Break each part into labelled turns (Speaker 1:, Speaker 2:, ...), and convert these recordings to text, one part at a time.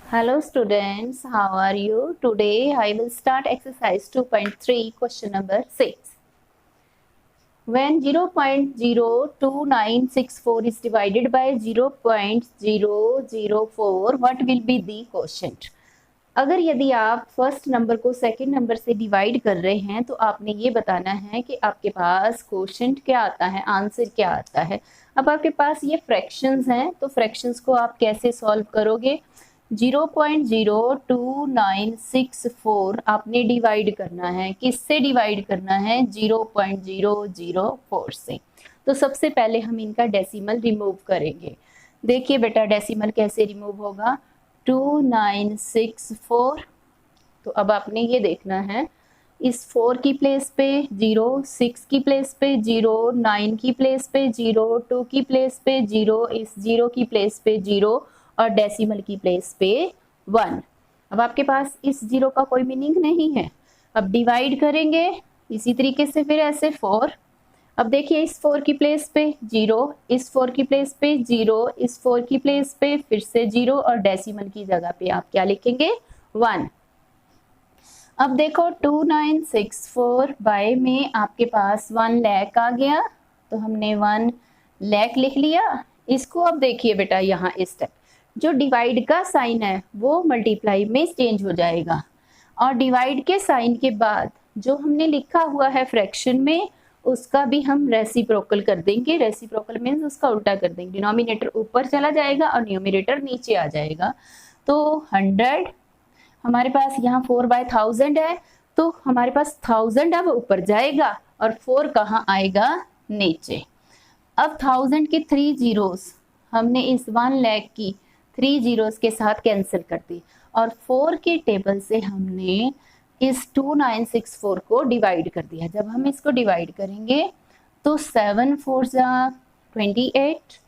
Speaker 1: Hello students, how are you? Today I will start exercise 2.3 question number 6. When 0.02964 is divided by 0.004, what will be the quotient? अगर यदि आप first number को second number से divide कर रहे हैं तो आपने ये बताना है कि आपके पास क्वोशंट क्या आता है, आंसर क्या आता है। अब आपके पास ये फ्रैक्शंस हैं तो फ्रैक्शंस को आप कैसे सॉल्व करोगे। 0.02964 आपने डिवाइड करना है, किससे डिवाइड करना है? 0.004 से। तो सबसे पहले हम इनका डेसिमल रिमूव करेंगे। देखिए बेटा डेसिमल कैसे रिमूव होगा। 2964। तो अब आपने ये देखना है, इस 4 की प्लेस पे 0, 6 की प्लेस पे 0, 9 की प्लेस पे 0, 2 की प्लेस पे 0, इस 0 की प्लेस पे 0 और डेसिमल की प्लेस पे 1। अब आपके पास इस 0 का कोई मीनिंग नहीं है। अब डिवाइड करेंगे इसी तरीके से, फिर ऐसे 4। अब देखिए इस 4 की प्लेस पे 0, इस 4 की प्लेस पे 0, इस 4 की प्लेस पे फिर से 0 और डेसिमल की जगह पे आप क्या लिखेंगे? 1। अब देखो 2964 बाय में आपके पास 1 लाख आ गया, तो हमने 1 लाख लिख लिया। इसको अब देखिए बेटा, यहाँ इस स्टेप जो डिवाइड का साइन है वो मल्टीप्लाई में चेंज हो जाएगा, और डिवाइड के साइन के बाद जो हमने लिखा हुआ है फ्रैक्शन में उसका भी हम रेसिप्रोकल कर देंगे। रेसिप्रोकल मीन्स उसका उल्टा कर देंगे, डिनोमिनेटर ऊपर चला जाएगा और न्यूमरेटर नीचे आ जाएगा। तो 100 हमारे पास यहाँ 4/1000 है, तो हमारे पास 1000 अब ऊपर जाएगा और 4 कहाँ आएगा? नीचे। अब 1000 की 3 जीरोस हमने इस 1 लाख की 3 जीरोस के साथ कैंसिल कर दी, और 4 के टेबल से हमने इस 2964 को डिवाइड कर दिया। जब हम इसको डिवाइड करेंगे तो 7 4 जा 28,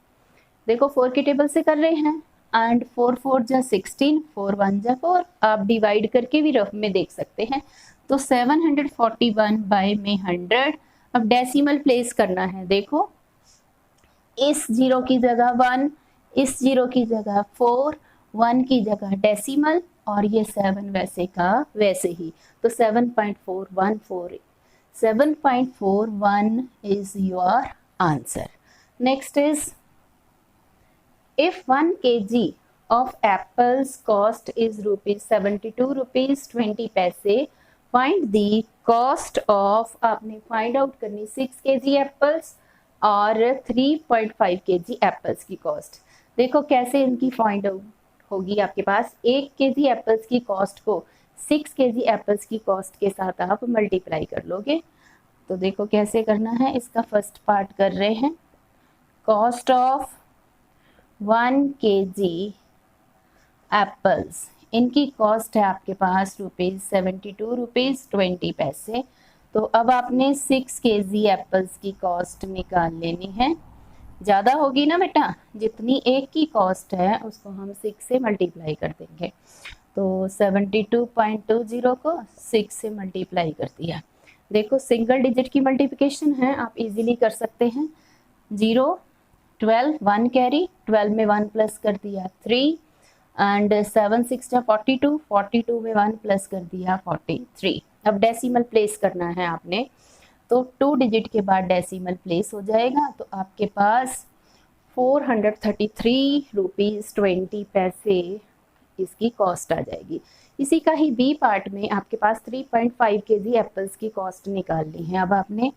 Speaker 1: देखो 4 के टेबल से कर रहे हैं, एंड 4 4 जा 16, 4 1 जा 4। आप डिवाइड करके भी रफ में देख सकते हैं। तो 741 बाय में 100। अब डेसिमल प्लेस करना है। देखो इस 0 की जगह 1, इस 0 की जगह 4, 1 की जगह डेसिमल, और ये 7 वैसे का वैसे ही। तो 7.414, 7.41 is your answer. Next is, if 1 kg of apples cost is ₹72.20 find the cost of, आपने फाइंड आउट करनी 6 kg एप्पल्स और 3.5 kg एप्पल्स की कॉस्ट। देखो कैसे इनकी फाइंड आउट होगी। आपके पास 1 kg एप्पल्स की कॉस्ट को 6 kg एप्पल्स की कॉस्ट के साथ आप मल्टीप्लाई कर लोगे। तो देखो कैसे करना है। इसका फर्स्ट पार्ट कर रहे हैं। कॉस्ट ऑफ 1 kg एप्पल्स, इनकी कॉस्ट है आपके पास ₹72.20। तो अब आपने 6 kg एप्पल्स की कॉस्ट निकाल लेनी है। ज़्यादा होगी ना बेटा, जितनी एक की कॉस्ट है उसको हम 6 से मल्टीप्लाई कर देंगे। तो 72.20 को 6 से मल्टीप्लाई कर दिया। देखो सिंगल डिजिट की मल्टीप्लिकेशन है, आप इजीली कर सकते हैं। 0 12 1 कैरी, 12 में 1 प्लस कर दिया 3, एंड 7 6 42, 42 में 1 प्लस कर दिया 43। अब डेसिमल प्लेस करना है आपने, तो 2 डिजिट के बाद डेसिमल प्लेस हो जाएगा। तो आपके पास ₹433.20 इसकी कॉस्ट आ जाएगी। इसी का ही बी पार्ट में आपके पास 3.5 kg एप्पल्स की कॉस्ट निकालनी है। अब आपने,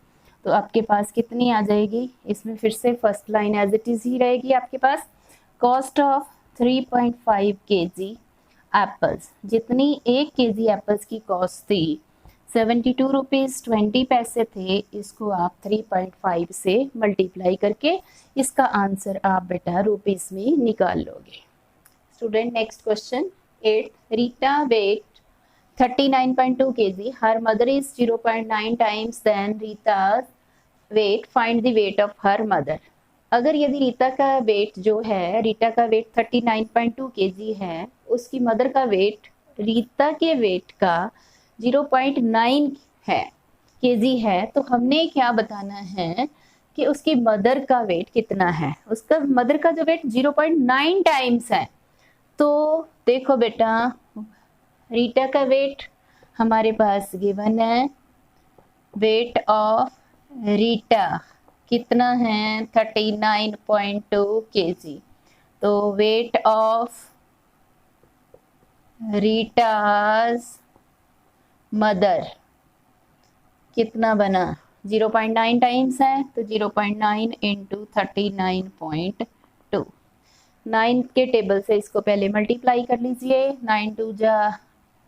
Speaker 1: तो आपके पास कितनी आ जाएगी? इसमें फिर से first line as it is ही रहेगी आपके पास। कॉस्ट ऑफ 3.5 kg एप्पल्स, जितनी 1 kg एप्पल्स की कॉस्ट थी ₹72.20 थे, इसको आप 3.5 से मल्टीप्लाई करके इसका आंसर आप बेटा रुपीस में निकाल लोगे। Student next question 8, Rita weight 39.2 kg, her mother is 0.9 times than Rita's weight, find the weight of her mother. अगर यदि रीता का वेट जो है, रीटा का वेट 39.2 kg है, उसकी मदर का वेट रीता के वेट का 0.9 है kg है, तो हमने क्या बताना है कि उसकी मदर का वेट कितना है। उसका मदर का जो वेट 0.9 टाइम्स है, तो देखो बेटा, रीटा का वेट हमारे पास गिवन है, वेट ऑफ रीटा कितना है 39.2 kg। तो वेट ऑफ रीटाज मदर कितना बना, 0.9 टाइम्स है, तो 0.9 इंटू 39.2। 9 के टेबल से इसको पहले मल्टीप्लाई कर लीजिए, 9 टू जा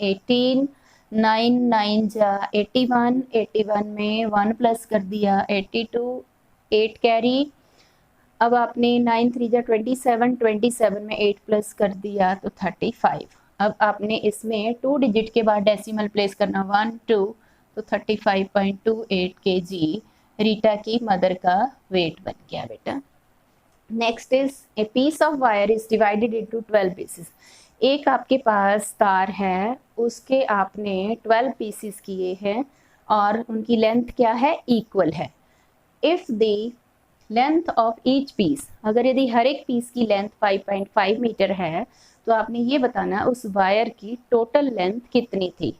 Speaker 1: 18, 9 9 जा 81, 81 में 1 प्लस कर दिया 82, 8 कैरी। अब आपने 9 3 जा 27, 27 में 8 प्लस कर दिया तो 35। अब आपने इसमें 2 डिजिट के बाद डेसिमल प्लेस करना 1 2, तो 35.28 kg रीटा की मदर का वेट बन गया बेटा। Next is a piece of wire is divided into 12 pieces. एक आपके पास तार है, उसके आपने 12 पीसेस किए हैं और उनकी लेंथ क्या है, इक्वल है। If the length of each piece, अगर यदि हर एक पीस की लेंथ 5.5 मीटर है तो आपने ये बताना उस वायर की टोटल लेंथ कितनी थी।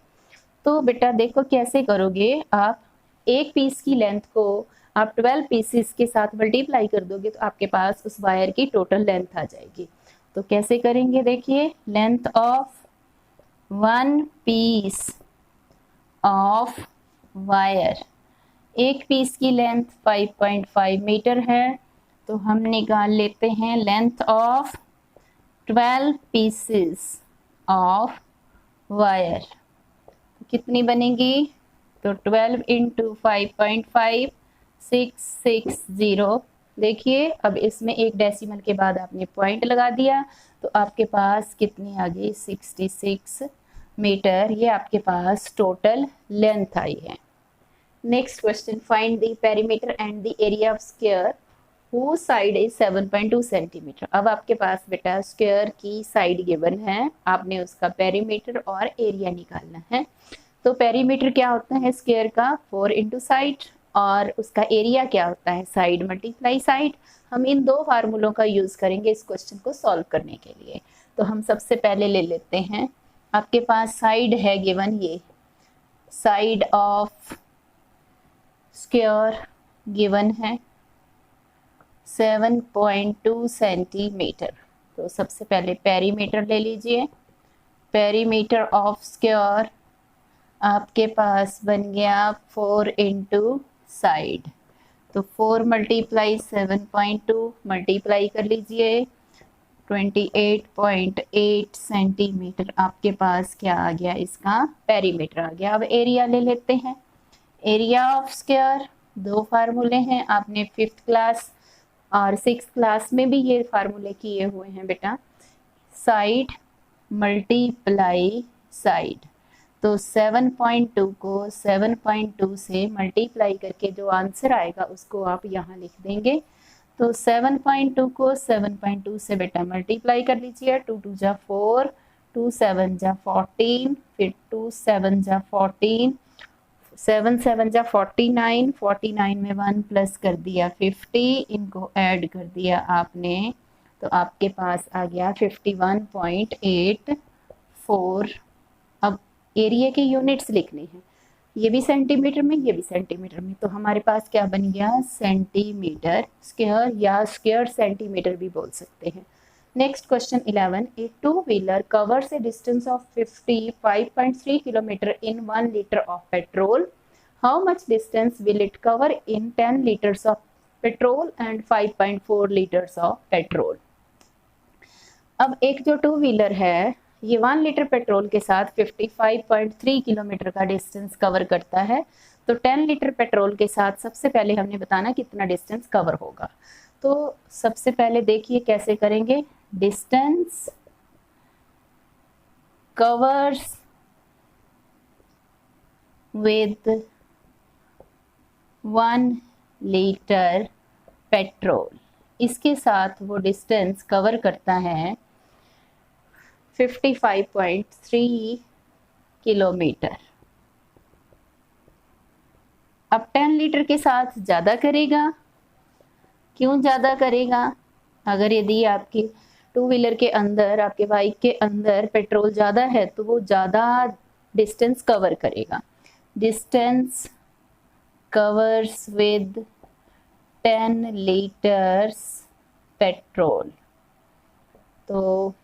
Speaker 1: तो बेटा देखो कैसे करोगे आप, एक पीस की लेंथ को आप 12 पीसेस के साथ मल्टीप्लाई कर दोगे तो आपके पास उस वायर की टोटल लेंथ आ जाएगी। तो कैसे करेंगे, देखिए length of 1 piece of wire, एक पीस की लेंथ 5.5 मीटर है, तो हम निकाल लेते हैं length of 12 pieces of wire कितनी बनेगी, तो 12 इंटू 5.5 660। देखिए अब इसमें एक डेसिमल के बाद आपने पॉइंट लगा दिया तो आपके पास कितनी आ गई 66 मीटर, ये आपके पास टोटल लेंथ आई है। Next question, find the perimeter and the area of square whose side is 7.2 centimetre. अब आपके पास बेटा स्क्वायर की साइड गिवन है, आपने उसका पेरीमीटर और एरिया निकालना है। तो पेरीमीटर क्या होता है स्क्वायर का, 4 इंटू साइड, और उसका एरिया क्या होता है, साइड मल्टीप्लाई साइड। हम इन दो फार्मूलों का यूज करेंगे इस क्वेश्चन को सॉल्व करने के लिए। तो हम सबसे पहले ले लेते हैं, आपके पास साइड है गिवन, ये साइड ऑफ स्क्वायर गिवन है 7.2 सेंटीमीटर। तो सबसे पहले पेरीमीटर ले लीजिए, पेरीमीटर ऑफ स्क्वायर आपके पास बन गया 4 इंटू साइड, तो 4 मल्टीप्लाई 7.2 मल्टीप्लाई कर लीजिए 28.8 सेंटीमीटर आपके पास क्या आ गया, इसका पेरीमीटर आ गया। अब एरिया ले लेते हैं, एरिया ऑफ स्क्वायर दो फार्मूले हैं, आपने 5th क्लास और 6th क्लास में भी ये फार्मूले किए हुए हैं बेटा, साइड मल्टीप्लाई साइड। तो 7.2 को 7.2 से मल्टीप्लाई करके जो आंसर आएगा उसको आप यहाँ लिख देंगे। तो 7.2 को 7.2 से बेटा मल्टीप्लाई कर लीजिए, 2 2 जा 4, 2 7 जा 14, फिर 2 7 जा 14, 7 7 जा 49, 49 में 1 प्लस कर दिया 50, इनको ऐड कर दिया आपने तो आपके पास आ गया 51.84। अब एरिया के यूनिट्स लिखने हैं, ये भी सेंटीमीटर में ये भी सेंटीमीटर में, तो हमारे पास क्या बन गया सेंटीमीटर स्क्वायर, या स्क्वायर सेंटीमीटर भी बोल सकते हैं। Next question 11, A two wheeler covers A distance of 55.3 kilometre in 1 litre of petrol, how much distance will it cover in 10 litres of petrol and 5.4 litres of petrol. अब एक जो two wheeler है ये 1 litre petrol के साथ 55.3 kilometre का distance cover करता है, तो 10 लीटर पेट्रोल के साथ सबसे पहले हमने बताना कितना डिस्टेंस कवर होगा। तो सबसे पहले देखिए कैसे करेंगे, distance covers with 1 litre petrol, इसके साथ वो डिस्टेंस कवर करता है 55.3 किलोमीटर। अब 10 लीटर के साथ ज़्यादा करेगा, क्यों ज़्यादा करेगा, अगर यदि आपकी टू व्हीलर के अंदर, आपके बाइक के अंदर पेट्रोल ज़्यादा है तो वो ज़्यादा डिस्टेंस कवर करेगा। Distance covers with 10 litres petrol. तो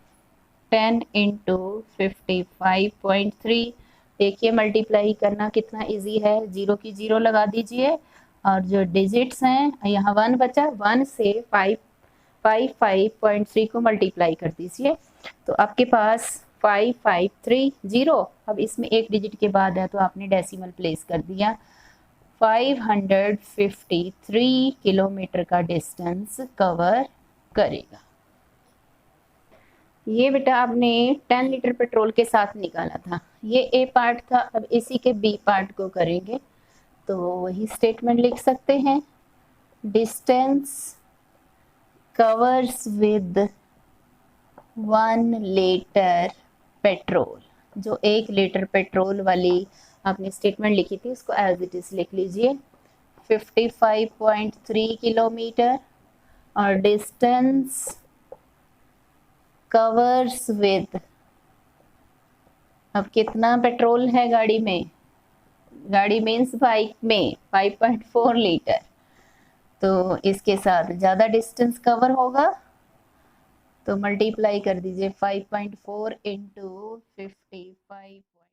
Speaker 1: 10 इंटू 55.3, देखिए मल्टीप्लाई करना कितना इजी है। जीरो की जीरो लगा दीजिए और जो डिजिट्स हैं यहाँ 1 बचा, 1 से 5.3 को मल्टीप्लाई कर दीजिए तो आपके पास 5530। अब इसमें एक डिजिट के बाद है तो आपने डेसिमल प्लेस कर दिया। 553 किलोमीटर का डिस्टेंस कवर करेगा। ये बेटा आपने 10 लीटर पेट्रोल के साथ निकाला था, ये ए पार्ट था। अब इसी के बी पार्ट को करेंगे तो वही स्टेटमेंट लिख सकते हैं। Distance covers with 1 litre petrol. जो 1 लीटर पेट्रोल वाली आपने स्टेटमेंट लिखी थी उसको एज इट इज लिख लीजिए। 55.3 किलोमीटर और डिस्टेंस कवर्स विद, अब कितना पेट्रोल है गाड़ी में, गाड़ी मीन्स बाइक में 5.4 लीटर, तो इसके साथ ज़्यादा डिस्टेंस कवर होगा तो मल्टीप्लाई कर दीजिए 5.4 इंटू 55